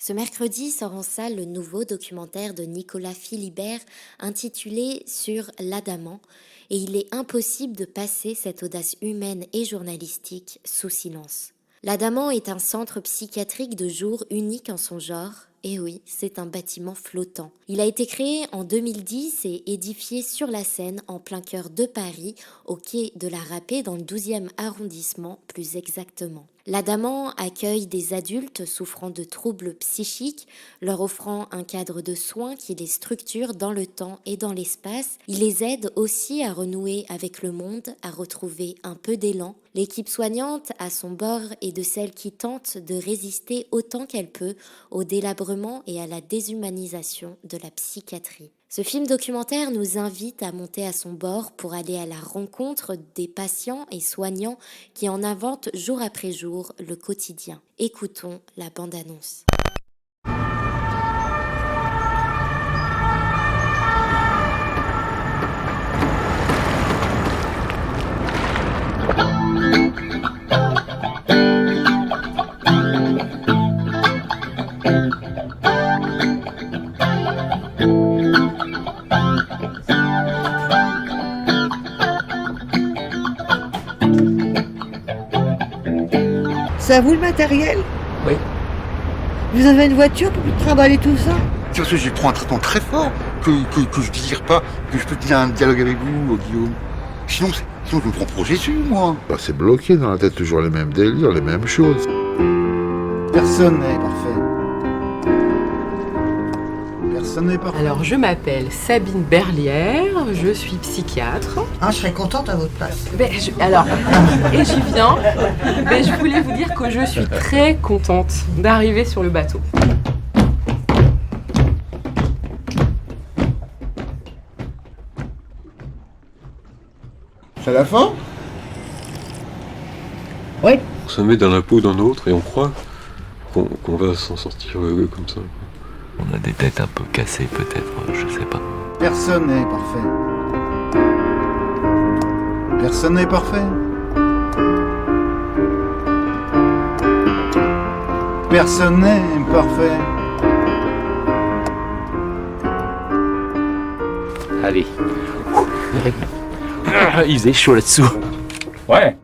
Ce mercredi sort en salle le nouveau documentaire de Nicolas Philibert intitulé Sur l'Adamant, et il est impossible de passer cette audace humaine et journalistique sous silence. L'Adamant est un centre psychiatrique de jour unique en son genre. Et oui, c'est un bâtiment flottant. Il a été créé en 2010 et édifié sur la Seine en plein cœur de Paris, au quai de la Râpée dans le 12e arrondissement plus exactement. L'Adamant accueille des adultes souffrant de troubles psychiques, leur offrant un cadre de soins qui les structure dans le temps et dans l'espace. Il les aide aussi à renouer avec le monde, à retrouver un peu d'élan. L'équipe soignante à son bord est de celle qui tente de résister autant qu'elle peut au délabrement et à la déshumanisation de la psychiatrie. Ce film documentaire nous invite à monter à son bord pour aller à la rencontre des patients et soignants qui en inventent jour après jour le quotidien. Écoutons la bande-annonce. C'est à vous le matériel? Oui. Vous avez une voiture pour trimballer tout ça? C'est parce que je prends un traitement très fort que je ne désire pas que je peux tenir un dialogue avec vous, Guillaume. Sinon je me prends pour Jésus, moi. Bah, c'est bloqué dans la tête, toujours les mêmes délires, les mêmes choses. Personne n'est parfait. Personne n'est parfait. Alors, je m'appelle Sabine Berlière, je suis psychiatre. Ah, je serais contente à votre place. Et j'y viens. Je voulais vous dire que je suis très contente d'arriver sur le bateau. C'est la fin? Oui. On se met dans la peau d'un autre et on croit qu'on va s'en sortir comme ça. On a des têtes un peu cassées peut-être, je sais pas. Personne n'est parfait. Personne n'est parfait. Personne n'est parfait. Allez. Il faisait chaud là-dessous. Ouais.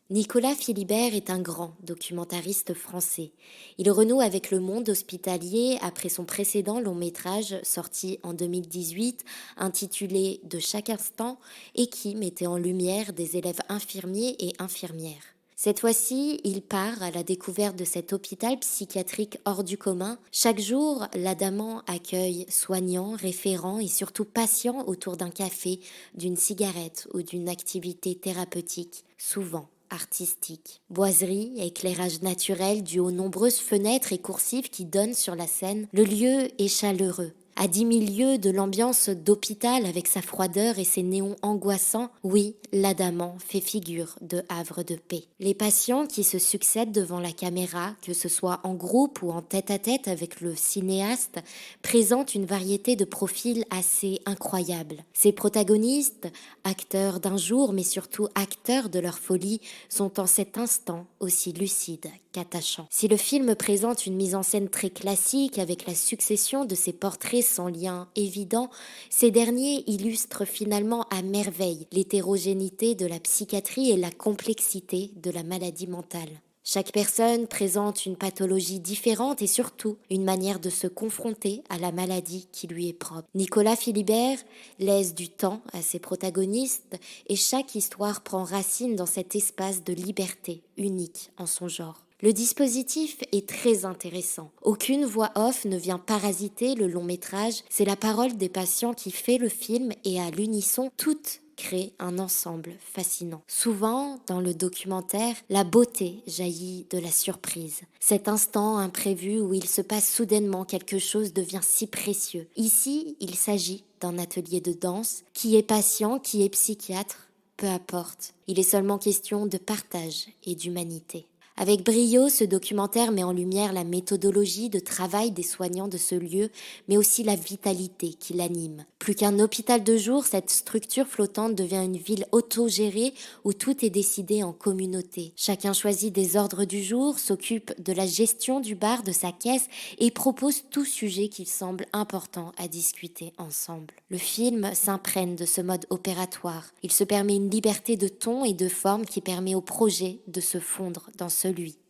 Nicolas Philibert est un grand documentariste français. Il renoue avec le monde hospitalier après son précédent long métrage sorti en 2018 intitulé De chaque instant et qui mettait en lumière des élèves infirmiers et infirmières. Cette fois-ci, il part à la découverte de cet hôpital psychiatrique hors du commun. Chaque jour, l'Adamant accueille soignants, référents et surtout patients autour d'un café, d'une cigarette ou d'une activité thérapeutique, souvent artistique. Boiserie, éclairage naturel dû aux nombreuses fenêtres et coursives qui donnent sur la Seine, le lieu est chaleureux. À 10 000 lieues de l'ambiance d'hôpital avec sa froideur et ses néons angoissants, oui, l'Adamant fait figure de havre de paix. Les patients qui se succèdent devant la caméra, que ce soit en groupe ou en tête-à-tête avec le cinéaste, présentent une variété de profils assez incroyables. Ces protagonistes, acteurs d'un jour mais surtout acteurs de leur folie, sont en cet instant aussi lucides qu'attachants. Si le film présente une mise en scène très classique avec la succession de ces portraits sans lien évident, ces derniers illustrent finalement à merveille l'hétérogénéité de la psychiatrie et la complexité de la maladie mentale. Chaque personne présente une pathologie différente et surtout une manière de se confronter à la maladie qui lui est propre. Nicolas Philibert laisse du temps à ses protagonistes et chaque histoire prend racine dans cet espace de liberté unique en son genre. Le dispositif est très intéressant. Aucune voix off ne vient parasiter le long métrage, c'est la parole des patients qui fait le film et à l'unisson, toutes créent un ensemble fascinant. Souvent, dans le documentaire, la beauté jaillit de la surprise. Cet instant imprévu où il se passe soudainement quelque chose devient si précieux. Ici, il s'agit d'un atelier de danse. Qui est patient, qui est psychiatre, peu importe. Il est seulement question de partage et d'humanité. Avec brio, ce documentaire met en lumière la méthodologie de travail des soignants de ce lieu, mais aussi la vitalité qui l'anime. Plus qu'un hôpital de jour, cette structure flottante devient une ville autogérée où tout est décidé en communauté. Chacun choisit des ordres du jour, s'occupe de la gestion du bar, de sa caisse et propose tout sujet qu'il semble important à discuter ensemble. Le film s'imprègne de ce mode opératoire. Il se permet une liberté de ton et de forme qui permet au projet de se fondre dans celui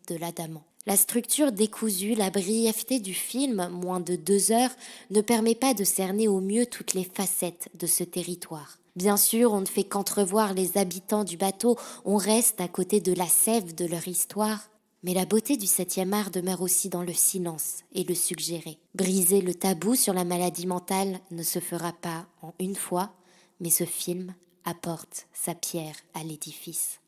de l'Adamant. La structure décousue, la brièveté du film, moins de 2 heures, ne permet pas de cerner au mieux toutes les facettes de ce territoire. Bien sûr, on ne fait qu'entrevoir les habitants du bateau, on reste à côté de la sève de leur histoire. Mais la beauté du 7e art demeure aussi dans le silence et le suggéré. Briser le tabou sur la maladie mentale ne se fera pas en une fois, mais ce film apporte sa pierre à l'édifice.